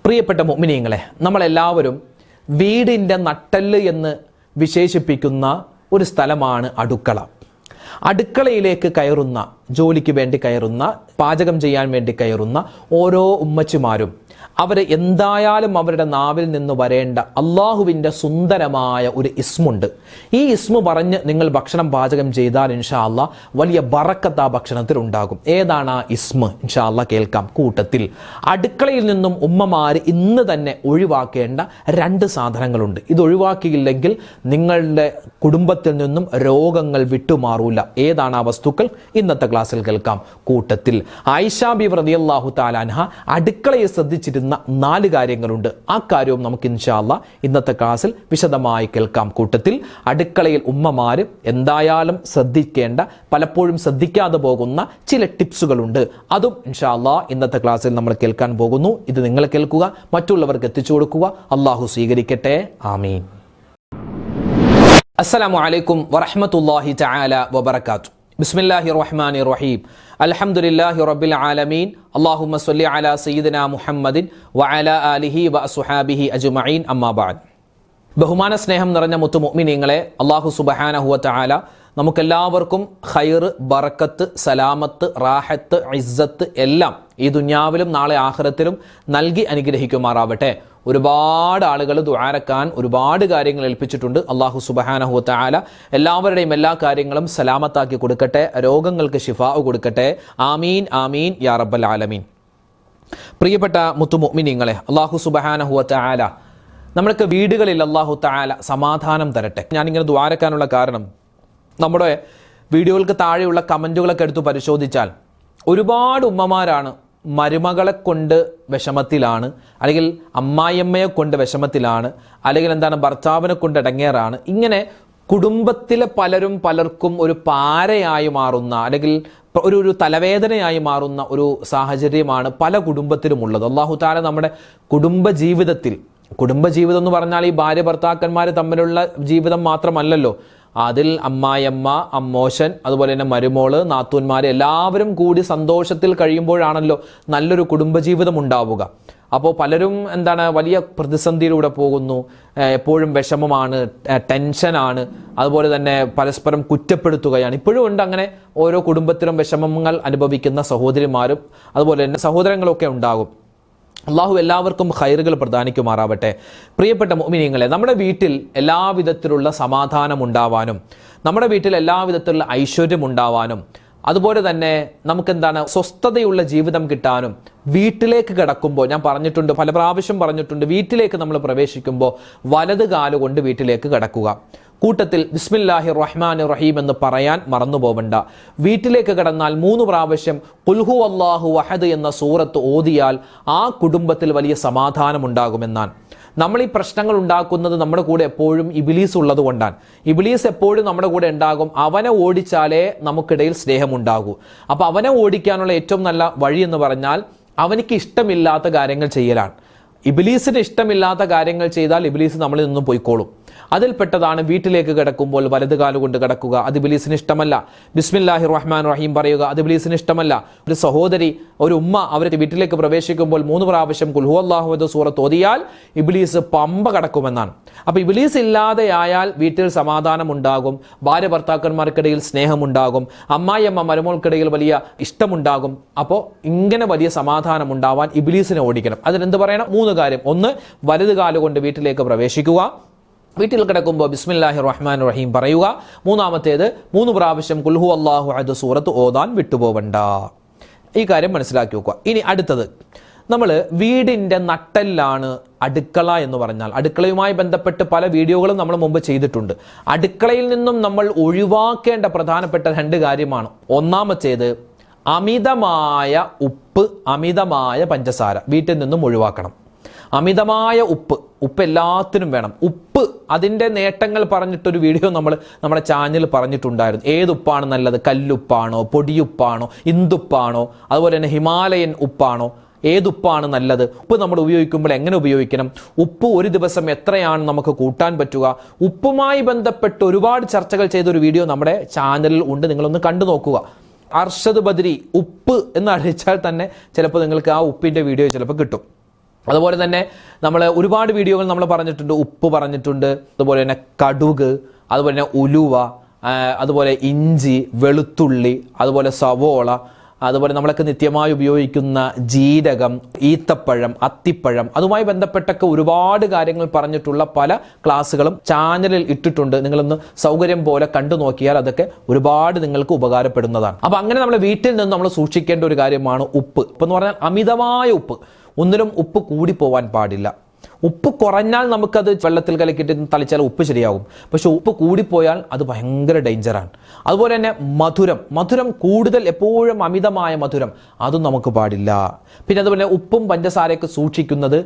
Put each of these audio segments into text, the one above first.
പ്രിയപ്പെട്ട മുഅ്മിനീങ്ങളെ, നമ്മളെല്ലാവരും വീടിൻ്റെ നട്ടെല്ല് എന്ന് വിശേഷിപ്പിക്കുന്ന ഒരു സ്ഥലമാണ് അടുക്കള. അടുക്കളയിലേക്ക് കയറുന്ന, ജോലിക്ക് വേണ്ടി കയറുന്ന, പാചകം ചെയ്യാൻ വേണ്ടി കയറുന്ന ഓരോ ഉമ്മച്ചിമാരും അവർ എന്തായാലും അവരുടെ നാവിൽ നിന്ന് വരേണ്ട അള്ളാഹുവിൻ്റെ സുന്ദരമായ ഒരു ഇസ്മുണ്ട്. ഈ ഇസ്മു പറഞ്ഞ് നിങ്ങൾ ഭക്ഷണം പാചകം ചെയ്താൽ ഇൻഷാ അല്ലാ വലിയ ബറക്കത്ത് ആ ഭക്ഷണത്തിൽ ഉണ്ടാകും. ഏതാണ് ആ ഇസ്മ? ഇൻഷാ അല്ലാ കേൾക്കാം. കൂട്ടത്തിൽ അടുക്കളയിൽ നിന്നും ഉമ്മമാർ ഇന്ന് തന്നെ ഒഴിവാക്കേണ്ട 2 സാധനങ്ങളുണ്ട്. ഇത് ഒഴിവാക്കിയില്ലെങ്കിൽ നിങ്ങളുടെ കുടുംബത്തിൽ നിന്നും രോഗങ്ങൾ വിട്ടുമാറൂല. ഏതാണ് ആ വസ്തുക്കൾ? ഇന്നത്തെ ക്ലാസ്സിൽ കേൾക്കാം. കൂട്ടത്തിൽ ആയിഷ ബിവി റളിയല്ലാഹു തആല അൻഹ അടുക്കളയെ ശ്രദ്ധിച്ചിരുന്ന 4 കാര്യങ്ങളുണ്ട്. ആ കാര്യവും നമുക്ക് ഇൻഷാ അല്ലാ ഇന്നത്തെ ക്ലാസ്സിൽ വിശദമായി കേൾക്കാം. കൂട്ടത്തിൽ അടുക്കളയിൽ ഉമ്മമാര് എന്തായാലും ശ്രദ്ധിക്കേണ്ട, പലപ്പോഴും ശ്രദ്ധിക്കാതെ പോകുന്ന ചില ടിപ്സുകളുണ്ട്. അതും ഇൻഷാ അല്ലാ ഇന്നത്തെ ക്ലാസ്സിൽ നമ്മൾ കേൾക്കാൻ പോകുന്നു. ഇത് നിങ്ങൾ കേൾക്കുക, മറ്റുള്ളവർക്ക് എത്തിച്ചു കൊടുക്കുക. അള്ളാഹു സ്വീകരിക്കട്ടെ. ആമീൻ. അസ്സലാമു അലൈക്കും വറഹ്മത്തുള്ളാഹി തആല വബറകാതുഹു. ബിസ്മില്ലാഹിർ റഹ്മാനിർ റഹീം. അൽഹംദുലില്ലാഹി റബ്ബിൽ ആലമീൻ. അല്ലാഹുമ്മ സ്വല്ലി അലാ സയ്യിദിനാ മുഹമ്മദിൻ വഅലാ ആലിഹി വഅസ്ഹാബിഹി അജ്മഈൻ. അമ്മാ ബഅദ്. ബഹുമാന സ്നേഹം നിറഞ്ഞ മുത്തു മുഅ്മിനീങ്ങളെ, അല്ലാഹു സുബ്ഹാനഹു വ തആല നമുക്കെല്ലാവർക്കും ഖൈർ, ബറക്കത്ത്, സലാമത്ത്, റാഹത്ത്, ഇസ്സത്ത് എല്ലാം ഈ ദുനിയാവിലും നാളെ ആഖിറത്തിലും നൽകി അനുഗ്രഹിക്കുമാറാവട്ടെ. ഒരുപാട് ആളുകൾ ദുആരക്കാൻ ഒരുപാട് കാര്യങ്ങൾ ഏൽപ്പിച്ചിട്ടുണ്ട്. അല്ലാഹു സുബ്ഹാനഹു വ തആല എല്ലാവരുടെയും എല്ലാ കാര്യങ്ങളും സലാമത്താക്കി കൊടുക്കട്ടെ, രോഗങ്ങൾക്ക് ശിഫാഉ കൊടുക്കട്ടെ. ആമീൻ ആമീൻ യാ റബ്ബൽ ആലമീൻ. പ്രിയപ്പെട്ട മുത്തു മുഅ്മിനീങ്ങളെ, അല്ലാഹു സുബ്ഹാനഹു വ തആല നമ്മുടെ വീടുകളിൽ അല്ലാഹു തആല സമാധാനം തരട്ടെ. ഞാനിങ്ങനെ ദുആരക്കാനുള്ള കാരണം, നമ്മുടെ വീഡിയോകൾക്ക് താഴെയുള്ള കമൻറ്റുകളൊക്കെ എടുത്ത് പരിശോധിച്ചാൽ ഒരുപാട് ഉമ്മമാരാണ് മരുമകളെ കൊണ്ട് വിഷമത്തിലാണ്, അല്ലെങ്കിൽ അമ്മായിയമ്മയെ കൊണ്ട് വിഷമത്തിലാണ്, അല്ലെങ്കിൽ ഭർത്താവിനെ കൊണ്ട് ഇടങ്ങേറാണ്. ഇങ്ങനെ കുടുംബത്തിലെ പലർക്കും ഒരു പാരയായി മാറുന്ന, അല്ലെങ്കിൽ ഒരു തലവേദനയായി മാറുന്ന ഒരു സാഹചര്യമാണ് പല കുടുംബത്തിലുമുള്ളത്. അല്ലാഹു തആല നമ്മുടെ കുടുംബജീവിതം എന്ന് പറഞ്ഞാൽ ഈ ഭാര്യ ഭർത്താക്കന്മാർ തമ്മിലുള്ള ജീവിതം മാത്രമല്ലല്ലോ. അതിൽ അമ്മായിയമ്മ, അമ്മോശൻ, അതുപോലെ തന്നെ മരുമോള്, നാത്തൂന്മാർ എല്ലാവരും കൂടി സന്തോഷത്തിൽ കഴിയുമ്പോഴാണല്ലോ നല്ലൊരു കുടുംബജീവിതം ഉണ്ടാവുക. അപ്പോൾ പലരും വലിയ പ്രതിസന്ധിയിലൂടെ പോകുന്നു, എപ്പോഴും വിഷമമാണ്, ടെൻഷനാണ്, അതുപോലെ തന്നെ പരസ്പരം കുറ്റപ്പെടുത്തുകയാണ്. ഇപ്പോഴും ഉണ്ട് അങ്ങനെ ഓരോ കുടുംബത്തിലും വിഷമങ്ങൾ അനുഭവിക്കുന്ന സഹോദരിമാരും അതുപോലെ തന്നെ സഹോദരങ്ങളൊക്കെ ഉണ്ടാകും. അള്ളാഹു എല്ലാവർക്കും ഖൈറുകൾ പ്രദാനിക്കുമാറാവട്ടെ. പ്രിയപ്പെട്ട മുഅ്മിനീങ്ങളെ, നമ്മുടെ വീട്ടിൽ എല്ലാവിധത്തിലുള്ള സമാധാനം ഉണ്ടാവാനും, നമ്മുടെ വീട്ടിൽ എല്ലാവിധത്തിലുള്ള ഐശ്വര്യം ഉണ്ടാവാനും, അതുപോലെ തന്നെ നമുക്ക് സ്വസ്ഥതയുള്ള ജീവിതം കിട്ടാനും വീട്ടിലേക്ക് കിടക്കുമ്പോൾ, ഞാൻ പറഞ്ഞിട്ടുണ്ട്, പല പ്രാവശ്യം പറഞ്ഞിട്ടുണ്ട്, വീട്ടിലേക്ക് നമ്മൾ പ്രവേശിക്കുമ്പോൾ വലത് കാലുകൊണ്ട് വീട്ടിലേക്ക് കിടക്കുക. കൂട്ടത്തിൽ ബിസ്മില്ലാഹിർ റഹ്മാനിർ റഹീം എന്ന് പറയാൻ മറന്നു പോവണ്ട. വീട്ടിലേക്ക് കടന്നാൽ 3 പ്രാവശ്യം ഖുൽ ഹുവല്ലാഹു അഹദ് എന്ന സൂറത്ത് ഓതിയാൽ ആ കുടുംബത്തിൽ വലിയ സമാധാനം ഉണ്ടാകുമെന്നാണ്. നമ്മൾ ഈ പ്രശ്നങ്ങൾ ഉണ്ടാക്കുന്നത് നമ്മുടെ കൂടെ എപ്പോഴും ഇബ്ലീസ് ഉള്ളത് കൊണ്ടാണ്. ഇബ്ലീസ് എപ്പോഴും നമ്മുടെ കൂടെ ഉണ്ടാകും. അവനെ ഓടിച്ചാലേ നമുക്കിടയിൽ സ്നേഹമുണ്ടാകൂ. അപ്പോൾ അവനെ ഓടിക്കാനുള്ള ഏറ്റവും നല്ല വഴി എന്ന് പറഞ്ഞാൽ അവനിക്ക് ഇഷ്ടമില്ലാത്ത കാര്യങ്ങൾ ചെയ്യലാണ്. ഇബ്ലീസിന് ഇഷ്ടമില്ലാത്ത കാര്യങ്ങൾ ചെയ്താൽ ഇബ്ലീസ് നമ്മളിൽ നിന്നും പോയിക്കോളും. അതിൽപ്പെട്ടതാണ് വീട്ടിലേക്ക് കിടക്കുമ്പോൾ വലത് കാലുകൊണ്ട് കിടക്കുക. അത് ഇബ്ലീസിന് ഇഷ്ടമല്ല. ബിസ്മില്ലാഹിർ റഹ്മാനിർ റഹീം പറയുക, അത് ഇബ്ലീസിന് ഇഷ്ടമല്ല. ഒരു സഹോദരി, ഒരു ഉമ്മ അവരുടെ വീട്ടിലേക്ക് പ്രവേശിക്കുമ്പോൾ 3 പ്രാവശ്യം ഖുൽ ഹുവല്ലാഹു അഹദ് സൂറത്ത് ഓതിയാൽ ഇബ്ലീസ് പമ്പ കടക്കുമെന്നാണ്. അപ്പോൾ ഇബ്ലീസ് ഇല്ലാതെയായാൽ വീട്ടിൽ സമാധാനം ഉണ്ടാകും, ഭാര്യ ഭർത്താക്കന്മാർക്കിടയിൽ സ്നേഹമുണ്ടാകും, അമ്മായിയമ്മ മരുമോൾക്കിടയിൽ വലിയ ഇഷ്ടമുണ്ടാകും. അപ്പോൾ ഇങ്ങനെ വലിയ സമാധാനം ഉണ്ടാവാൻ ഇബ്ലീസിനെ ഓടിക്കണം. അതിനെന്ത് പറയണം? 3 കാര്യം. 1, വലത് കാലുകൊണ്ട് വീട്ടിലേക്ക് പ്രവേശിക്കുക. വീട്ടിൽ കിടക്കുമ്പോൾ ബിസ്മില്ലാഹിർ റഹ്മാനിർ റഹീം പറയുക. 3-മത്തേത് 3 പ്രാവശ്യം ഖുൽ ഹുവല്ലാഹു അഹദ് സൂറത്ത് ഓതാൻ വിട്ടുപോവണ്ട. ഈ കാര്യം മനസ്സിലാക്കി വെക്കുക. ഇനി അടുത്തത്, നമ്മൾ വീടിൻ്റെ നട്ടെല്ലാണ് അടുക്കള എന്ന് പറഞ്ഞാൽ. അടുക്കളയുമായി ബന്ധപ്പെട്ട് പല വീഡിയോകളും നമ്മൾ മുമ്പ് ചെയ്തിട്ടുണ്ട്. അടുക്കളയിൽ നിന്നും നമ്മൾ ഒഴിവാക്കേണ്ട പ്രധാനപ്പെട്ട 2 കാര്യമാണ്. 1-മത്തേത് അമിതമായ ഉപ്പ്, അമിതമായ പഞ്ചസാര വീട്ടിൽ നിന്നും ഒഴിവാക്കണം. അമിതമായ ഉപ്പ് എല്ലാത്തിനും വേണം. ഉപ്പ് അതിൻ്റെ നേട്ടങ്ങൾ പറഞ്ഞിട്ടൊരു വീഡിയോ നമ്മുടെ ചാനലിൽ പറഞ്ഞിട്ടുണ്ടായിരുന്നു. ഏതുപ്പാണ് നല്ലത്? കല്ലുപ്പാണോ, പൊടിയുപ്പാണോ, ഇന്ദുപ്പാണോ, അതുപോലെ തന്നെ ഹിമാലയൻ ഉപ്പാണോ, ഏതുപ്പാണ് നല്ലത്? ഉപ്പ് നമ്മൾ ഉപയോഗിക്കുമ്പോൾ എങ്ങനെ ഉപയോഗിക്കണം? ഉപ്പ് ഒരു ദിവസം എത്രയാണ് നമുക്ക് കൂട്ടാൻ പറ്റുക? ഉപ്പുമായി ബന്ധപ്പെട്ട് ഒരുപാട് ചർച്ചകൾ ചെയ്തൊരു വീഡിയോ നമ്മുടെ ചാനലിൽ ഉണ്ട്. നിങ്ങളൊന്ന് കണ്ടു നോക്കുക. അർഷദ് ബദ്രി ഉപ്പ് എന്ന് അടിച്ചാൽ തന്നെ ചിലപ്പോൾ നിങ്ങൾക്ക് ആ ഉപ്പിൻ്റെ വീഡിയോ ചിലപ്പോൾ കിട്ടും. അതുപോലെ തന്നെ നമ്മൾ ഒരുപാട് വീഡിയോകൾ നമ്മൾ പറഞ്ഞിട്ടുണ്ട്, ഉപ്പ് പറഞ്ഞിട്ടുണ്ട്, അതുപോലെ തന്നെ കടുക്, അതുപോലെ തന്നെ ഉലുവ, അതുപോലെ ഇഞ്ചി, വെളുത്തുള്ളി, അതുപോലെ സവോള, അതുപോലെ നമ്മളൊക്കെ നിത്യമായി ഉപയോഗിക്കുന്ന ജീരകം, ഈത്തപ്പഴം, അത്തിപ്പഴം, അതുമായി ബന്ധപ്പെട്ടൊക്കെ ഒരുപാട് കാര്യങ്ങൾ പറഞ്ഞിട്ടുള്ള പല ക്ലാസ്സുകളും ചാനലിൽ ഇട്ടിട്ടുണ്ട്. നിങ്ങളൊന്ന് സൗകര്യം പോലെ കണ്ടു നോക്കിയാൽ അതൊക്കെ ഒരുപാട് നിങ്ങൾക്ക് ഉപകാരപ്പെടുന്നതാണ്. അപ്പം അങ്ങനെ നമ്മുടെ വീട്ടിൽ നിന്ന് നമ്മൾ സൂക്ഷിക്കേണ്ട ഒരു കാര്യമാണ് ഉപ്പ്. ഉപ്പ് എന്ന് പറഞ്ഞാൽ അമിതമായ ഉപ്പ്. ഒന്നിലും ഉപ്പ് കൂടി പോവാൻ പാടില്ല. ഉപ്പ് കുറഞ്ഞാൽ നമുക്കത് വെള്ളത്തിൽ കലക്കിയിട്ട് തളിച്ചാൽ ഉപ്പ് ശരിയാകും. പക്ഷെ ഉപ്പ് കൂടിപ്പോയാൽ അത് ഭയങ്കര ഡേഞ്ചറാണ്. അതുപോലെ തന്നെ മധുരം കൂടുതൽ, എപ്പോഴും അമിതമായ മധുരം അതും നമുക്ക് പാടില്ല. പിന്നെ അതുപോലെ ഉപ്പും പഞ്ചസാരയൊക്കെ സൂക്ഷിക്കുന്നത്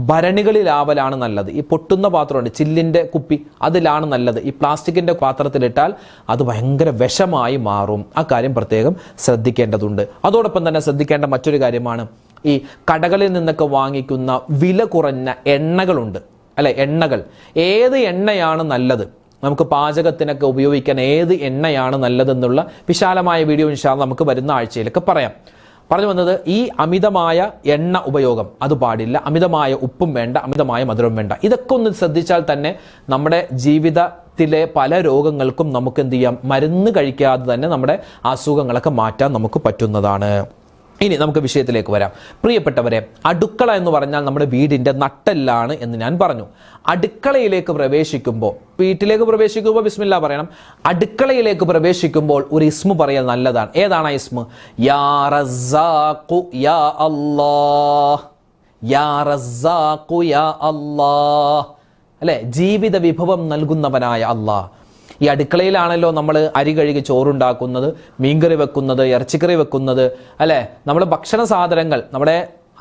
ഭരണികളിലാവലാണ് നല്ലത്. ഈ പൊട്ടുന്ന പാത്രമുണ്ട്, ചില്ലിൻ്റെ കുപ്പി, അതിലാണ് നല്ലത്. ഈ പ്ലാസ്റ്റിക്കിൻ്റെ പാത്രത്തിലിട്ടാൽ അത് ഭയങ്കര വിഷമായി മാറും. ആ കാര്യം പ്രത്യേകം ശ്രദ്ധിക്കേണ്ടതുണ്ട്. അതോടൊപ്പം തന്നെ ശ്രദ്ധിക്കേണ്ട മറ്റൊരു കാര്യമാണ് ഈ കടകളിൽ നിന്നൊക്കെ വാങ്ങിക്കുന്ന വില കുറഞ്ഞ എണ്ണകളുണ്ട് അല്ലെ. എണ്ണകൾ, ഏത് എണ്ണയാണ് നല്ലത്, നമുക്ക് പാചകത്തിനൊക്കെ ഉപയോഗിക്കാൻ ഏത് എണ്ണയാണ് നല്ലതെന്നുള്ള വിശാലമായ വീഡിയോ ഇൻഷാ അല്ലാഹ് നമുക്ക് വരുന്ന ആഴ്ചയിലൊക്കെ പറയാം. പറഞ്ഞു വന്നത്, ഈ അമിതമായ എണ്ണ ഉപയോഗം അത് പാടില്ല. അമിതമായ ഉപ്പും വേണ്ട, അമിതമായ മധുരവും വേണ്ട. ഇതൊക്കെ ഒന്ന് ശ്രദ്ധിച്ചാൽ തന്നെ നമ്മുടെ ജീവിതത്തിലെ പല രോഗങ്ങൾക്കും നമുക്ക് എന്ത് ചെയ്യാം, മരുന്ന് കഴിക്കാതെ തന്നെ നമ്മുടെ അസുഖങ്ങളൊക്കെ മാറ്റാൻ നമുക്ക് പറ്റുന്നതാണ്. ഇനി നമുക്ക് വിഷയത്തിലേക്ക് വരാം. പ്രിയപ്പെട്ടവരെ, അടുക്കള എന്ന് പറഞ്ഞാൽ നമ്മുടെ വീടിൻ്റെ നട്ടെല്ലാണ് എന്ന് ഞാൻ പറഞ്ഞു. അടുക്കളയിലേക്ക് പ്രവേശിക്കുമ്പോൾ, വീട്ടിലേക്ക് പ്രവേശിക്കുമ്പോൾ ബിസ്മില്ലാ പറയണം. അടുക്കളയിലേക്ക് പ്രവേശിക്കുമ്പോൾ ഒരു ഇസ്മു പറയാൻ നല്ലതാണ്. ഏതാണ് ആ ഇസ്മു? യാ റസ്സാഖു യാ അല്ലാഹ്, യാ റസ്സാഖു യാ അല്ലാഹ്, അല്ലെ, ജീവിത വിഭവം നൽകുന്നവനായ അല്ലാഹ്. ഈ അടുക്കളയിലാണല്ലോ നമ്മൾ അരി കഴുകി ചോറുണ്ടാക്കുന്നത്, മീൻകറി വെക്കുന്നത്, ഇറച്ചിക്കറി വെക്കുന്നത്, അല്ലെ. നമ്മൾ ഭക്ഷണ സാധനങ്ങൾ, നമ്മുടെ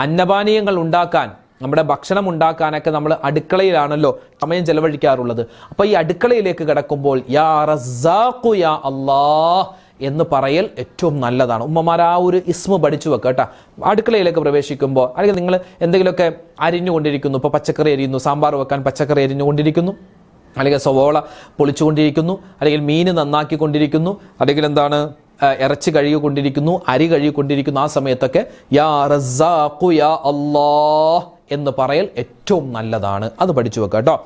അന്നപാനീയങ്ങൾ ഉണ്ടാക്കാൻ, നമ്മുടെ ഭക്ഷണം ഉണ്ടാക്കാനൊക്കെ നമ്മൾ അടുക്കളയിലാണല്ലോ സമയം ചെലവഴിക്കാറുള്ളത്. അപ്പോൾ ഈ അടുക്കളയിലേക്ക് കിടക്കുമ്പോൾ യാ റസ്സാഖു യാ അല്ലാഹ് എന്ന് പറയൽ ഏറ്റവും നല്ലതാണ്. ഉമ്മമാർ ആ ഒരു ഇസ്മ പഠിച്ചു വെക്കുക കേട്ടോ. അടുക്കളയിലേക്ക് പ്രവേശിക്കുമ്പോൾ, അല്ലെങ്കിൽ നിങ്ങൾ എന്തെങ്കിലുമൊക്കെ അരിഞ്ഞുകൊണ്ടിരിക്കുന്നു, ഇപ്പോൾ പച്ചക്കറി അരിയുന്നു, സാമ്പാർ വെക്കാൻ പച്ചക്കറി അരിഞ്ഞുകൊണ്ടിരിക്കുന്നു, അല്ലെങ്കിൽ സവോള പൊളിച്ചുകൊണ്ടിരിക്കുന്നു, അല്ലെങ്കിൽ മീൻ നന്നാക്കിക്കൊണ്ടിരിക്കുന്നു, അല്ലെങ്കിൽ എന്താണ് ഇറച്ചി കഴുകിക്കൊണ്ടിരിക്കുന്നു, അരി കഴുകിക്കൊണ്ടിരിക്കുന്നു, ആ സമയത്തൊക്കെ യാ റസ്സാഖു യാ അല്ലാഹ് എന്ന് പറയൽ ഏറ്റവും നല്ലതാണ്. അത് പഠിച്ചു വെക്കുക കേട്ടോ.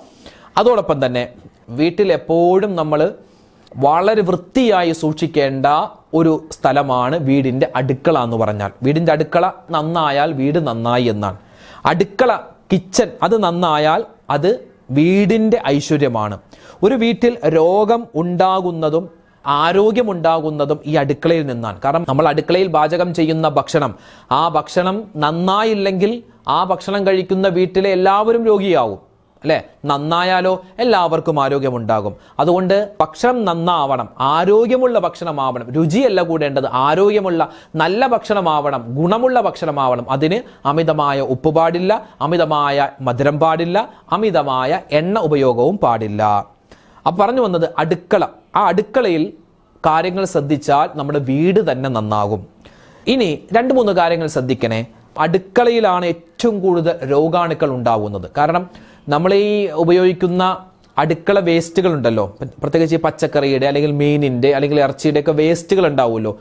അതോടൊപ്പം തന്നെ വീട്ടിൽ എപ്പോഴും നമ്മൾ വളരെ വൃത്തിയായി സൂക്ഷിക്കേണ്ട ഒരു സ്ഥലമാണ് വീടിൻ്റെ അടുക്കള എന്ന് പറഞ്ഞാൽ. വീടിൻ്റെ അടുക്കള നന്നായാൽ വീട് നന്നായി എന്നാണ്. അടുക്കള, കിച്ചൺ അത് നന്നായാൽ അത് വീടിൻ്റെ ഐശ്വര്യമാണ്. ഒരു വീട്ടിൽ രോഗം ഉണ്ടാകുന്നതും ആരോഗ്യമുണ്ടാകുന്നതും ഈ അടുക്കളയിൽ നിന്നാണ്. കാരണം നമ്മൾ അടുക്കളയിൽ പാചകം ചെയ്യുന്ന ഭക്ഷണം, ആ ഭക്ഷണം നന്നായില്ലെങ്കിൽ ആ ഭക്ഷണം കഴിക്കുന്ന വീട്ടിലെ എല്ലാവരും രോഗിയാവും അല്ലേ. നന്നായാലോ എല്ലാവർക്കും ആരോഗ്യമുണ്ടാകും. അതുകൊണ്ട് ഭക്ഷണം നന്നാവണം, ആരോഗ്യമുള്ള ഭക്ഷണമാവണം. രുചിയല്ല കൂടേണ്ടത്, ആരോഗ്യമുള്ള നല്ല ഭക്ഷണമാവണം, ഗുണമുള്ള ഭക്ഷണമാവണം. അതിന് അമിതമായ ഉപ്പ് പാടില്ല, അമിതമായ മധുരം പാടില്ല, അമിതമായ എണ്ണ ഉപയോഗവും പാടില്ല. അപ്പം പറഞ്ഞു വന്നത് അടുക്കള. ആ അടുക്കളയിൽ കാര്യങ്ങൾ ശ്രദ്ധിച്ചാൽ നമ്മുടെ വീട് തന്നെ നന്നാകും. ഇനി 2-3 കാര്യങ്ങൾ ശ്രദ്ധിക്കണേ. അടുക്കളയിലാണ് ഏറ്റവും കൂടുതൽ രോഗാണുക്കൾ ഉണ്ടാകുന്നത്. കാരണം നമ്മൾ ഈ ഉപയോഗിക്കുന്ന അടുക്കള വേസ്റ്റുകൾ ഉണ്ടല്ലോ, പ്രത്യേകിച്ച് ഈ പച്ചക്കറിയുടെ അല്ലെങ്കിൽ മീനിൻ്റെ അല്ലെങ്കിൽ ഇറച്ചിയുടെ ഒക്കെ വേസ്റ്റുകൾ ഉണ്ടാവുമല്ലോ.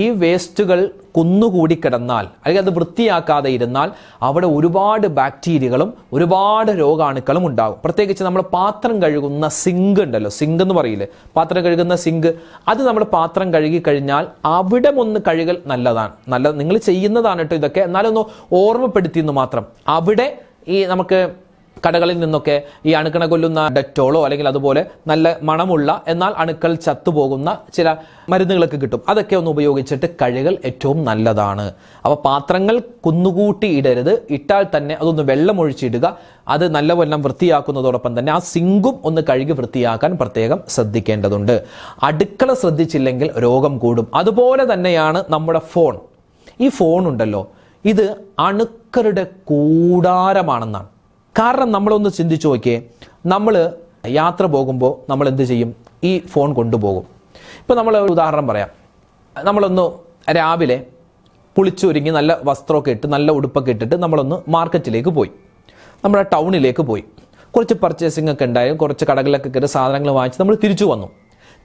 ഈ വേസ്റ്റുകൾ കുന്നുകൂടി കിടന്നാൽ, അല്ലെങ്കിൽ അത് വൃത്തിയാക്കാതെ ഇരുന്നാൽ അവിടെ ഒരുപാട് ബാക്ടീരിയകളും ഒരുപാട് രോഗാണുക്കളും ഉണ്ടാകും. പ്രത്യേകിച്ച് നമ്മൾ പാത്രം കഴുകുന്ന സിങ്ക് ഉണ്ടല്ലോ, സിങ്ക് എന്ന് പറയില്ലേ, പാത്രം കഴുകുന്ന സിങ്ക്, അത് നമ്മൾ പാത്രം കഴുകി കഴിഞ്ഞാൽ അവിടെ ഒന്ന് കഴുകൽ നല്ലതാണ്. നിങ്ങൾ ചെയ്യുന്നതാണ് കേട്ടോ ഇതൊക്കെ, എന്നാലൊന്ന് ഓർമ്മപ്പെടുത്തിയെന്ന് മാത്രം. അവിടെ ഈ നമുക്ക് കടകളിൽ നിന്നൊക്കെ ഈ അണുക്കളെ കൊല്ലുന്ന ഡെറ്റോളോ അല്ലെങ്കിൽ അതുപോലെ നല്ല മണമുള്ള എന്നാൽ അണുക്കൾ ചത്തുപോകുന്ന ചില മരുന്നുകളൊക്കെ കിട്ടും. അതൊക്കെ ഒന്ന് ഉപയോഗിച്ചിട്ട് കഴുകൽ ഏറ്റവും നല്ലതാണ്. അപ്പോൾ പാത്രങ്ങൾ കുന്നുകൂട്ടി ഇടരുത്. ഇട്ടാൽ തന്നെ അതൊന്ന് വെള്ളം ഒഴിച്ചിടുക. അത് നല്ലവണ്ണം വൃത്തിയാക്കുന്നതോടൊപ്പം തന്നെ ആ സിങ്കും ഒന്ന് കഴുകി വൃത്തിയാക്കാൻ പ്രത്യേകം ശ്രദ്ധിക്കേണ്ടതുണ്ട്. അടുക്കള ശ്രദ്ധിച്ചില്ലെങ്കിൽ രോഗം കൂടും. അതുപോലെ തന്നെയാണ് നമ്മുടെ ഫോൺ. ഈ ഫോൺ ഉണ്ടല്ലോ, ഇത് അണുക്കളുടെ കൂടാരമാണെന്നാണ്. കാരണം നമ്മളൊന്ന് ചിന്തിച്ചു നോക്കിയേ, നമ്മൾ യാത്ര പോകുമ്പോൾ നമ്മൾ എന്ത് ചെയ്യും? ഈ ഫോൺ കൊണ്ടുപോകും. ഇപ്പോൾ നമ്മൾ ഒരു ഉദാഹരണം പറയാം. നമ്മളൊന്ന് രാവിലെ കുളിച്ചൊരുങ്ങി നല്ല വസ്ത്രമൊക്കെ ഇട്ട് നല്ല ഉടുപ്പൊക്കെ ഇട്ടിട്ട് നമ്മളൊന്ന് മാർക്കറ്റിലേക്ക് പോയി, നമ്മുടെ ടൗണിലേക്ക് പോയി. കുറച്ച് പർച്ചേസിംഗ് ഒക്കെ ഉണ്ടായും, കുറച്ച് കടകളിലൊക്കെ കയറി സാധനങ്ങൾ വാങ്ങിച്ച് നമ്മൾ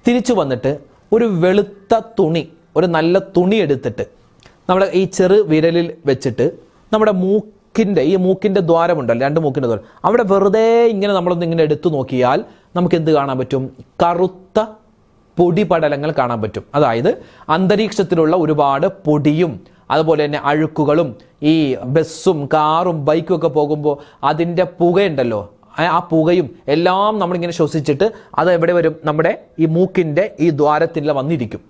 തിരിച്ചു വന്നിട്ട് ഒരു വെളുത്ത തുണി, ഒരു നല്ല തുണി എടുത്തിട്ട് നമ്മൾ ഈ ചെറു വിരലിൽ വെച്ചിട്ട് നമ്മുടെ മൂക്കിൻ്റെ ദ്വാരമുണ്ടല്ലോ, 2 മൂക്കിൻ്റെ ദ്വാരം, അവിടെ വെറുതെ ഇങ്ങനെ നമ്മളൊന്ന് ഇങ്ങനെ എടുത്തു നോക്കിയാൽ നമുക്ക് എന്ത് കാണാൻ പറ്റും? കറുത്ത പൊടിപടലങ്ങൾ കാണാൻ പറ്റും. അതായത് അന്തരീക്ഷത്തിലുള്ള ഒരുപാട് പൊടിയും അതുപോലെ തന്നെ അഴുക്കുകളും ഈ ബസ്സും കാറും ബൈക്കും ഒക്കെ പോകുമ്പോൾ അതിൻ്റെ പുകയുണ്ടല്ലോ, ആ പുകയും എല്ലാം നമ്മളിങ്ങനെ ശ്വസിച്ചിട്ട് അത് എവിടെ വരും? നമ്മുടെ ഈ മൂക്കിൻ്റെ ഈ ദ്വാരത്തിൽ വന്നിരിക്കും.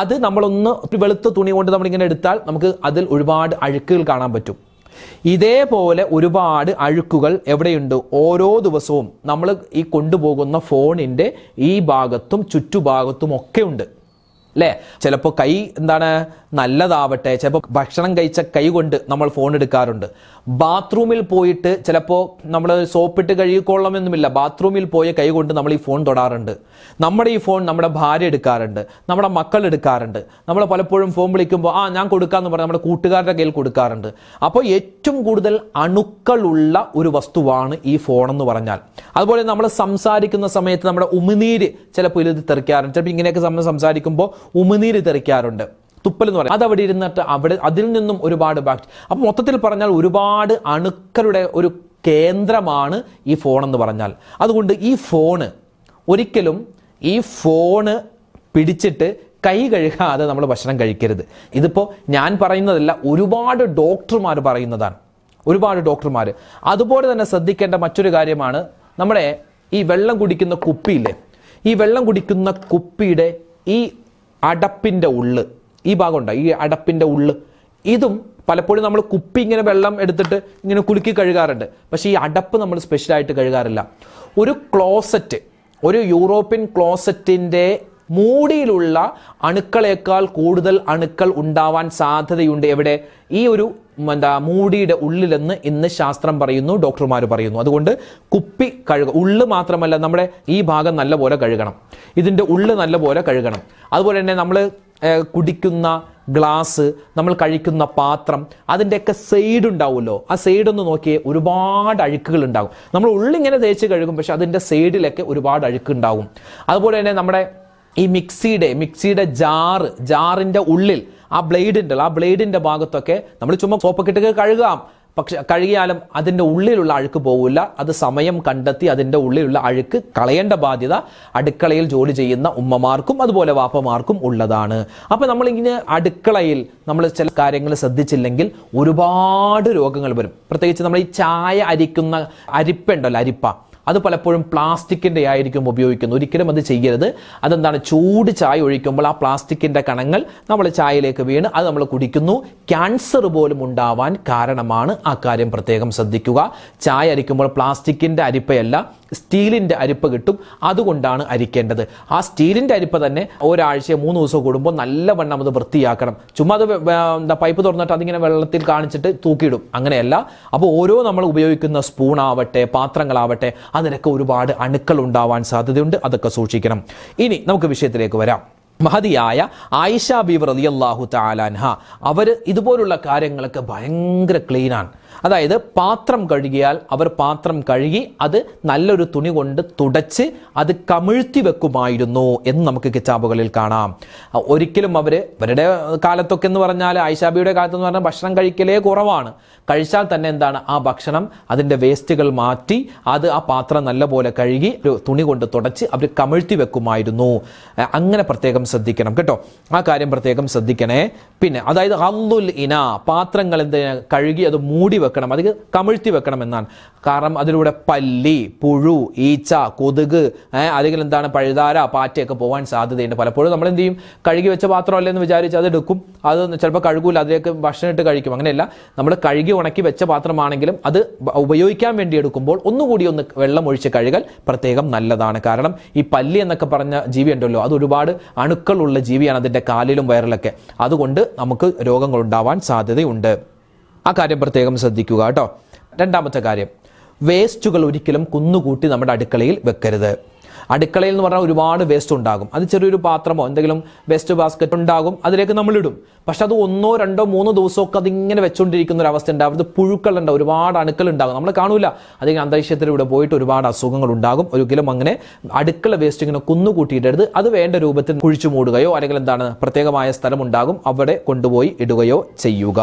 അത് നമ്മളൊന്ന് വെളുത്ത തുണി കൊണ്ട് നമ്മളിങ്ങനെ എടുത്താൽ നമുക്ക് അതിൽ ഒരുപാട് അഴുക്കുകൾ കാണാൻ പറ്റും. ഇതേപോലെ ഒരുപാട് അഴുക്കുകൾ എവിടെയുണ്ട്? ഓരോ ദിവസവും നമ്മൾ ഈ കൊണ്ടുപോകുന്ന ഫോണിൻ്റെ ഈ ഭാഗത്തും ചുറ്റുഭാഗത്തും ഒക്കെ ഉണ്ട് അല്ലേ? ചിലപ്പോൾ കൈ നല്ലതാവട്ടെ, ചിലപ്പോൾ ഭക്ഷണം കഴിച്ച കൈ കൊണ്ട് നമ്മൾ ഫോൺ എടുക്കാറുണ്ട്. ബാത്റൂമിൽ പോയിട്ട് ചിലപ്പോൾ നമ്മൾ സോപ്പിട്ട് കഴുകിക്കൊള്ളണമെന്നുമില്ല, ബാത്റൂമിൽ പോയ കൈ കൊണ്ട് നമ്മൾ ഈ ഫോൺ തൊടാറുണ്ട്. നമ്മുടെ ഈ ഫോൺ നമ്മുടെ ഭാര്യ എടുക്കാറുണ്ട്, നമ്മുടെ മക്കൾ എടുക്കാറുണ്ട്. നമ്മൾ പലപ്പോഴും ഫോൺ വിളിക്കുമ്പോൾ ഞാൻ കൊടുക്കാമെന്ന് പറഞ്ഞാൽ നമ്മുടെ കൂട്ടുകാരുടെ കയ്യിൽ കൊടുക്കാറുണ്ട്. അപ്പോൾ ഏറ്റവും കൂടുതൽ അണുക്കളുള്ള ഒരു വസ്തുവാണ് ഈ ഫോൺ എന്ന് പറഞ്ഞാൽ. അതുപോലെ നമ്മൾ സംസാരിക്കുന്ന സമയത്ത് നമ്മുടെ ഉമിനീര് ചിലപ്പോൾ ഇത് തെറിക്കാറുണ്ട്. ചിലപ്പോൾ ഇങ്ങനെയൊക്കെ നമ്മൾ സംസാരിക്കുമ്പോൾ ഉമിനീര് തെറിക്കാറുണ്ട്. തുപ്പൽ എന്ന് പറയുന്നത് അതവിടെ ഇരുന്നിട്ട് അതിൽ നിന്നും ഒരുപാട് ബാക്ടീരിയ. അപ്പം മൊത്തത്തിൽ പറഞ്ഞാൽ ഒരുപാട് അണുക്കളുടെ ഒരു കേന്ദ്രമാണ് ഈ ഫോൺ എന്ന് പറഞ്ഞാൽ. അതുകൊണ്ട് ഈ ഫോണ് പിടിച്ചിട്ട് കൈ കഴുകാതെ നമ്മൾ ഭക്ഷണം കഴിക്കരുത്. ഇതിപ്പോൾ ഞാൻ പറയുന്നതല്ല, ഒരുപാട് ഡോക്ടർമാർ പറയുന്നതാണ്, ഒരുപാട് ഡോക്ടർമാർ. അതുപോലെ തന്നെ ശ്രദ്ധിക്കേണ്ട മറ്റൊരു കാര്യമാണ് നമ്മുടെ ഈ വെള്ളം കുടിക്കുന്ന കുപ്പിയില്ലേ, ഈ വെള്ളം കുടിക്കുന്ന കുപ്പിയുടെ ഈ അടപ്പിൻ്റെ ഉള്ള്, ഈ ഭാഗമുണ്ട്, ഈ അടപ്പിൻ്റെ ഉള്ള്, ഇതും പലപ്പോഴും നമ്മൾ കുപ്പി ഇങ്ങനെ വെള്ളം എടുത്തിട്ട് ഇങ്ങനെ കുലുക്കി കഴുകാറുണ്ട്. പക്ഷേ ഈ അടപ്പ് നമ്മൾ സ്പെഷ്യലായിട്ട് കഴുകാറില്ല. ഒരു യൂറോപ്യൻ ക്ലോസറ്റിൻ്റെ മൂടിയിലുള്ള അണുക്കളേക്കാൾ കൂടുതൽ അണുക്കൾ ഉണ്ടാവാൻ സാധ്യതയുണ്ട്. എവിടെ? ഈ ഒരു മൂടിയുടെ ഉള്ളിലെന്ന് ഇന്ന് ശാസ്ത്രം പറയുന്നു, ഡോക്ടർമാർ പറയുന്നു. അതുകൊണ്ട് കുപ്പി ഉള്ള് മാത്രമല്ല, നമ്മുടെ ഈ ഭാഗം നല്ലപോലെ കഴുകണം, ഇതിൻ്റെ ഉള്ള് നല്ലപോലെ കഴുകണം. അതുപോലെ തന്നെ നമ്മൾ കുടിക്കുന്ന ഗ്ലാസ്, നമ്മൾ കഴിക്കുന്ന പാത്രം, അതിൻ്റെയൊക്കെ സൈഡ് ഉണ്ടാവുമല്ലോ, ആ സൈഡൊന്ന് നോക്കിയേ, ഒരുപാട് അഴുക്കുകൾ ഉണ്ടാകും. നമ്മൾ ഉള്ളിങ്ങനെ തേച്ച് കഴുകും, പക്ഷെ അതിൻ്റെ സൈഡിലൊക്കെ ഒരുപാട് അഴുക്കുണ്ടാവും. അതുപോലെ തന്നെ നമ്മുടെ ഈ മിക്സിയുടെ ജാറിൻ്റെ ഉള്ളിൽ ആ ബ്ലേഡിൻ്റെ ഭാഗത്തൊക്കെ നമ്മൾ ചുമ്മാ സോപ്പൊക്കെ ഇട്ട് കഴുകാം, പക്ഷെ കഴുകിയാലും അതിൻ്റെ ഉള്ളിലുള്ള അഴുക്ക് പോവില്ല. അത് സമയം കണ്ടെത്തി അതിൻ്റെ ഉള്ളിലുള്ള അഴുക്ക് കളയേണ്ട ബാധ്യത അടുക്കളയിൽ ജോലി ചെയ്യുന്ന ഉമ്മമാർക്കും അതുപോലെ വാപ്പമാർക്കും ഉള്ളതാണ്. അപ്പോൾ നമ്മളിങ്ങനെ അടുക്കളയിൽ നമ്മൾ ചില കാര്യങ്ങൾ ശ്രദ്ധിച്ചില്ലെങ്കിൽ ഒരുപാട് രോഗങ്ങൾ വരും. പ്രത്യേകിച്ച് നമ്മൾ ഈ ചായ അരിക്കുന്ന അരിപ്പ, അത് പലപ്പോഴും പ്ലാസ്റ്റിക്കിൻ്റെ ആയിരിക്കും ഉപയോഗിക്കുന്നത്. ഒരിക്കലും അത് ചെയ്യരുത്. അതെന്താണ്? ചൂട് ചായ ഒഴിക്കുമ്പോൾ ആ പ്ലാസ്റ്റിക്കിൻ്റെ കണങ്ങൾ നമ്മൾ ചായയിലേക്ക് വീണ് അത് നമ്മൾ കുടിക്കുന്നു. ക്യാൻസർ പോലും ഉണ്ടാവാൻ കാരണമാണ്. ആ കാര്യം പ്രത്യേകം ശ്രദ്ധിക്കുക. ചായ അരിക്കുമ്പോൾ പ്ലാസ്റ്റിക്കിൻ്റെ അരിപ്പയല്ല, സ്റ്റീലിൻ്റെ അരിപ്പ കിട്ടും, അതുകൊണ്ടാണ് അരിക്കേണ്ടത്. ആ സ്റ്റീലിൻ്റെ അരിപ്പ തന്നെ ഒരാഴ്ച 3 ദിവസം കൂടുമ്പോൾ നല്ലവണ്ണം അത് വൃത്തിയാക്കണം. ചുമ്മാ അത് പൈപ്പ് തുറന്നിട്ട് അതിങ്ങനെ വെള്ളത്തിൽ കാണിച്ചിട്ട് തൂക്കിയിടും, അങ്ങനെയല്ല. അപ്പോൾ ഓരോ നമ്മൾ ഉപയോഗിക്കുന്ന സ്പൂണാവട്ടെ പാത്രങ്ങളാവട്ടെ അതിനൊക്കെ ഒരുപാട് അണുക്കൾ ഉണ്ടാവാൻ സാധ്യതയുണ്ട്. അതൊക്കെ സൂക്ഷിക്കണം. ഇനി നമുക്ക് വിഷയത്തിലേക്ക് വരാം. മഹതിയായ ആയിഷ ബീവി റളിയല്ലാഹു തആല അൻഹ അവർ ഇതുപോലുള്ള കാര്യങ്ങളൊക്കെ ഭയങ്കര ക്ലീനാണ്. അതായത് പാത്രം കഴുകിയാൽ അവർ പാത്രം കഴുകി അത് നല്ലൊരു തുണി കൊണ്ട് തുടച്ച് അത് കമിഴ്ത്തി വെക്കുമായിരുന്നു എന്ന് നമുക്ക് കിതാബുകളിൽ കാണാം. ഒരിക്കലും അവരുടെ കാലത്തൊക്കെ എന്ന് പറഞ്ഞാൽ, ആയിഷാബിയുടെ കാലത്തെന്ന് പറഞ്ഞാൽ ഭക്ഷണം കഴിക്കലേ കുറവാണ്. കഴിച്ചാൽ തന്നെ എന്താണ്, ആ ഭക്ഷണം അതിൻ്റെ വേസ്റ്റുകൾ മാറ്റി അത് ആ പാത്രം നല്ലപോലെ കഴുകി ഒരു തുണി കൊണ്ട് തുടച്ച് അവർ കമിഴ്ത്തി വെക്കുമായിരുന്നു. അങ്ങനെ പ്രത്യേകം ശ്രദ്ധിക്കണം കേട്ടോ, ആ കാര്യം പ്രത്യേകം ശ്രദ്ധിക്കണേ. പിന്നെ അതായത് അല്ലുൽ ഇന, പാത്രങ്ങൾ കഴുകി അത് മൂടി വെക്കണം, അത് കമിഴ്ത്തി വെക്കണം എന്നാണ്. കാരണം അതിലൂടെ പല്ലി, പുഴു, ഈച്ച, കൊതുക്, അല്ലെങ്കിൽ പഴുതാര, പാറ്റയൊക്കെ പോകാൻ സാധ്യതയുണ്ട്. പലപ്പോഴും നമ്മൾ എന്ത് ചെയ്യും, കഴുകി വെച്ച പാത്രമല്ലേ എന്ന് വിചാരിച്ച് അത് എടുക്കും, അത് ചിലപ്പോൾ കഴുകൂല, അതിലേക്ക് ഭക്ഷണം ഇട്ട് കഴിക്കും. അങ്ങനെയല്ല, നമ്മൾ കഴുകി ഉണക്കി വെച്ച പാത്രമാണെങ്കിലും അത് ഉപയോഗിക്കാൻ വേണ്ടി എടുക്കുമ്പോൾ ഒന്നുകൂടി ഒന്ന് വെള്ളം ഒഴിച്ച് കഴുകൽ പ്രത്യേകം നല്ലതാണ്. കാരണം ഈ പല്ലി എന്നൊക്കെ പറഞ്ഞ ജീവി ഉണ്ടല്ലോ, അത് ഒരുപാട് അണുക്കളുള്ള ജീവിയാണ്, അതിൻ്റെ കാലിലും വയറിലൊക്കെ. അതുകൊണ്ട് നമുക്ക് രോഗങ്ങൾ ഉണ്ടാവാൻ സാധ്യതയുണ്ട്. ആ കാര്യം പ്രത്യേകം ശ്രദ്ധിക്കുക കേട്ടോ. രണ്ടാമത്തെ കാര്യം, വേസ്റ്റുകൾ ഒരിക്കലും കുന്നുകൂട്ടി നമ്മുടെ അടുക്കളയിൽ വെക്കരുത്. അടുക്കളയിൽ എന്ന് പറഞ്ഞാൽ ഒരുപാട് വേസ്റ്റ് ഉണ്ടാകും. അത് ചെറിയൊരു പാത്രമോ എന്തെങ്കിലും വേസ്റ്റ് ബാസ്ക്കറ്റ് ഉണ്ടാകും, അതിലേക്ക് നമ്മളിടും. പക്ഷെ അത് 1, 2, 3 ദിവസമൊക്കെ അതിങ്ങനെ വെച്ചുകൊണ്ടിരിക്കുന്ന ഒരു അവസ്ഥ ഉണ്ടാവും. അത് പുഴുക്കളുണ്ടാവും, ഒരുപാട് അണുക്കൾ ഉണ്ടാകും, നമ്മൾ കാണൂല. അതിങ്ങനെ അന്തരീക്ഷത്തിലൂടെ പോയിട്ട് ഒരുപാട് അസുഖങ്ങൾ ഉണ്ടാകും. ഒരിക്കലും അങ്ങനെ അടുക്കള വേസ്റ്റ് ഇങ്ങനെ കുന്നുകൂട്ടിയിടരുത്. അത് വേണ്ട രൂപത്തിൽ കുഴിച്ചു മൂടുകയോ അല്ലെങ്കിൽ പ്രത്യേകമായ സ്ഥലമുണ്ടാകും, അവിടെ കൊണ്ടുപോയി ഇടുകയോ ചെയ്യുക.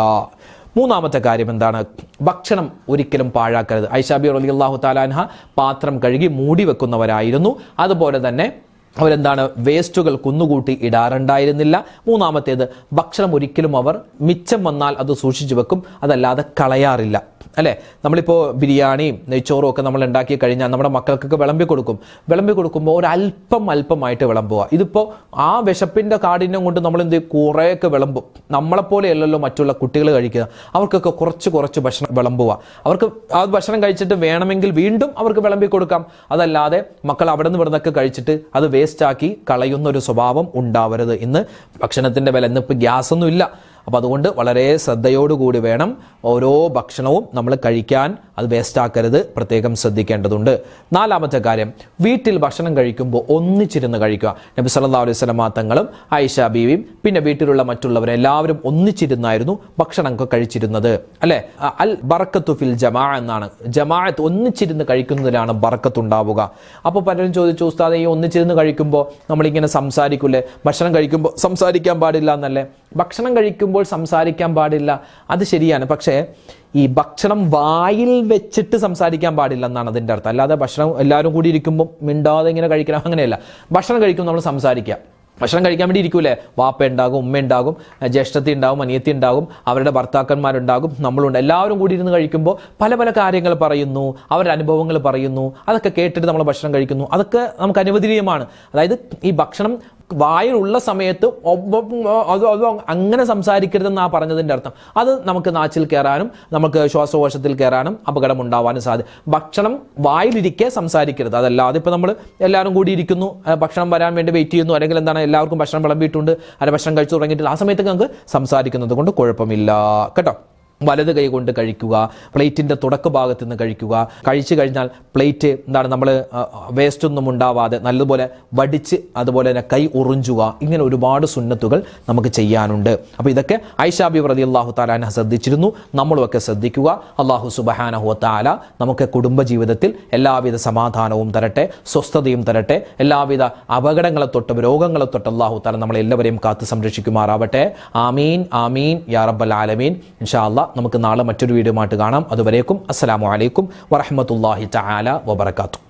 മൂന്നാമത്തെ കാര്യം എന്താണ്? ഭക്ഷണം ഒരിക്കലും പാഴാക്കരുത്. ഐഷാ ബി റളിയല്ലാഹു തആല അൻഹ പാത്രം കഴുകി മൂടി വെക്കുന്നവരായിരുന്നു. അതുപോലെ തന്നെ അവരെന്താണ്, വേസ്റ്റുകൾ കുന്നുകൂട്ടി ഇടാറുണ്ടായിരുന്നില്ല. മൂന്നാമത്തേത്, ഭക്ഷണം ഒരിക്കലും അവർ മിച്ചം വന്നാൽ അത് സൂക്ഷിച്ചു വെക്കും, അതല്ലാതെ കളയാറില്ല. അല്ലേ, നമ്മളിപ്പോൾ ബിരിയാണിയും നെയ്ച്ചോറും ഒക്കെ നമ്മൾ ഉണ്ടാക്കി കഴിഞ്ഞാൽ നമ്മുടെ മക്കൾക്കൊക്കെ വിളമ്പി കൊടുക്കുമ്പോൾ അല്പമായിട്ട് വിളമ്പുക. ഇതിപ്പോൾ ആ വിശപ്പിൻ്റെ കാഠിന്യം കൊണ്ട് നമ്മൾ എന്ത് ചെയ്യും, കുറേയൊക്കെ വിളമ്പും. നമ്മളെപ്പോലെയല്ലല്ലോ മറ്റുള്ള കുട്ടികൾ കഴിക്കുക. അവർക്കൊക്കെ കുറച്ച് ഭക്ഷണം വിളമ്പുക. അവർക്ക് ആ ഭക്ഷണം കഴിച്ചിട്ട് വേണമെങ്കിൽ വീണ്ടും അവർക്ക് വിളമ്പി കൊടുക്കാം. അതല്ലാതെ മക്കൾ അവിടെ നിന്ന് ഇവിടുന്നൊക്കെ കഴിച്ചിട്ട് അത് വേസ്റ്റാക്കി കളയുന്ന ഒരു സ്വഭാവം ഉണ്ടാവരുത്. ഇന്ന് ഭക്ഷണത്തിൻ്റെ വില, ഇന്നിപ്പോൾ ഗ്യാസൊന്നും ഇല്ല. അപ്പോൾ അതുകൊണ്ട് വളരെ ശ്രദ്ധയോടുകൂടി വേണം ഓരോ ഭക്ഷണവും നമ്മൾ കഴിക്കാൻ. അത് വേസ്റ്റാക്കരുത്, പ്രത്യേകം ശ്രദ്ധിക്കേണ്ടതുണ്ട്. നാലാമത്തെ കാര്യം, വീട്ടിൽ ഭക്ഷണം കഴിക്കുമ്പോൾ ഒന്നിച്ചിരുന്ന് കഴിക്കുക. നബി സല്ലല്ലാഹു അലൈഹി വസല്ലം തങ്ങളും ആയിഷ ബീവിയും പിന്നെ വീട്ടിലുള്ള മറ്റുള്ളവരും എല്ലാവരും ഒന്നിച്ചിരുന്നായിരുന്നു ഭക്ഷണമൊക്കെ കഴിച്ചിരുന്നത്. അല്ലേ, അൽ ബറക്കത്തു ഫിൽ ജമാഅ എന്നാണ്. ജമാഅത്ത്, ഒന്നിച്ചിരുന്ന് കഴിക്കുന്നതിലാണ് ബറക്കത്ത് ഉണ്ടാവുക. അപ്പോൾ പലരും ചോദിച്ചു, ഉസ്താദേ ഈ ഒന്നിച്ചിരുന്ന് കഴിക്കുമ്പോൾ നമ്മളിങ്ങനെ സംസാരിക്കൂലേ, ഭക്ഷണം കഴിക്കുമ്പോൾ സംസാരിക്കാൻ പാടില്ല എന്നല്ലേ? ഭക്ഷണം കഴിക്കുമ്പോൾ സംസാരിക്കാൻ പാടില്ല, അത് ശരിയാണ്. പക്ഷേ ഈ ഭക്ഷണം വായിൽ വെച്ചിട്ട് സംസാരിക്കാൻ പാടില്ല എന്നാണ് അതിൻ്റെ അർത്ഥം. അല്ലാതെ ഭക്ഷണം എല്ലാവരും കൂടി ഇരിക്കുമ്പോൾ മിണ്ടാതെ ഇങ്ങനെ കഴിക്കണം, അങ്ങനെയല്ല. ഭക്ഷണം കഴിക്കുമ്പോൾ നമ്മൾ സംസാരിക്കുക. ഭക്ഷണം കഴിക്കാൻ വേണ്ടി ഇരിക്കൂലേ, വാപ്പ ഉണ്ടാകും, ഉമ്മ ഉണ്ടാകും, ജ്യേഷ്ഠത്തി ഉണ്ടാകും, അനിയത്തി ഉണ്ടാകും, അവരുടെ ഭർത്താക്കന്മാരുണ്ടാകും, നമ്മളുണ്ട്. എല്ലാവരും കൂടി ഇരുന്ന് കഴിക്കുമ്പോൾ പല കാര്യങ്ങൾ പറയുന്നു, അവരുടെ അനുഭവങ്ങൾ പറയുന്നു. അതൊക്കെ കേട്ടിട്ട് നമ്മൾ ഭക്ഷണം കഴിക്കുന്നു. അതൊക്കെ നമുക്ക് അനുവദനീയമാണ്. അതായത് ഈ ഭക്ഷണം വായിലുള്ള സമയത്ത് അങ്ങനെ സംസാരിക്കരുതെന്നാണ് പറഞ്ഞതിൻ്റെ അർത്ഥം. അത് നമുക്ക് നാച്ചിൽ കയറാനും നമുക്ക് ശ്വാസകോശത്തിൽ കയറാനും അപകടം ഉണ്ടാവാനും സാധ്യത. ഭക്ഷണം വായിലിരിക്കെ സംസാരിക്കരുത്. അതല്ലാതെ ഇപ്പോൾ നമ്മൾ എല്ലാവരും കൂടി ഇരിക്കുന്നു, ഭക്ഷണം വരാൻ വേണ്ടി വെയിറ്റ് ചെയ്യുന്നു, അല്ലെങ്കിൽ എന്താണ് എല്ലാവർക്കും ഭക്ഷണം വിളമ്പിയിട്ടുണ്ട്, അല്ല ഭക്ഷണം കഴിച്ചു തുടങ്ങിയിട്ടില്ല, ആ സമയത്ത് നമുക്ക് സംസാരിക്കുന്നത് കൊണ്ട് കുഴപ്പമില്ല കേട്ടോ. വലത് കൈ കൊണ്ട് കഴിക്കുക, പ്ലേറ്റിൻ്റെ തുടക്ക ഭാഗത്ത് നിന്ന് കഴിക്കുക. കഴിച്ചു കഴിഞ്ഞാൽ പ്ലേറ്റ് എന്താണ്, നമ്മൾ വേസ്റ്റ് ഒന്നും ഉണ്ടാവാതെ നല്ലതുപോലെ വടിച്ച് അതുപോലെ തന്നെ കൈ ഉറിഞ്ചുക. ഇങ്ങനെ ഒരുപാട് സുന്നത്തുകൾ നമുക്ക് ചെയ്യാനുണ്ട്. അപ്പോൾ ഇതൊക്കെ ഐഷാ ബി റളിയല്ലാഹു തആല അൻഹ ശ്രദ്ധിച്ചിരുന്നു, നമ്മളുമൊക്കെ ശ്രദ്ധിക്കുക. അല്ലാഹു സുബ്ഹാനഹു വ തആല നമുക്ക് കുടുംബജീവിതത്തിൽ എല്ലാവിധ സമാധാനവും തരട്ടെ, സ്വസ്ഥതയും തരട്ടെ. എല്ലാവിധ അപകടങ്ങളെ തൊട്ടും രോഗങ്ങളെ തൊട്ട് അല്ലാഹു തആല നമ്മളെല്ലാവരെയും കാത്ത് സംരക്ഷിക്കുമാറാവട്ടെ. ആമീൻ ആമീൻ യാ റബ്ബൽ ആലമീൻ. ഇൻഷാ അല്ലാഹ് നമുക്ക് നാളെ മറ്റൊരു വീഡിയോ ആയിട്ട് കാണാം. അതുവരേക്കും അസ്സലാമു അലൈക്കും വറഹ്മത്തുള്ളാഹി തആല വബറകാതുഹു.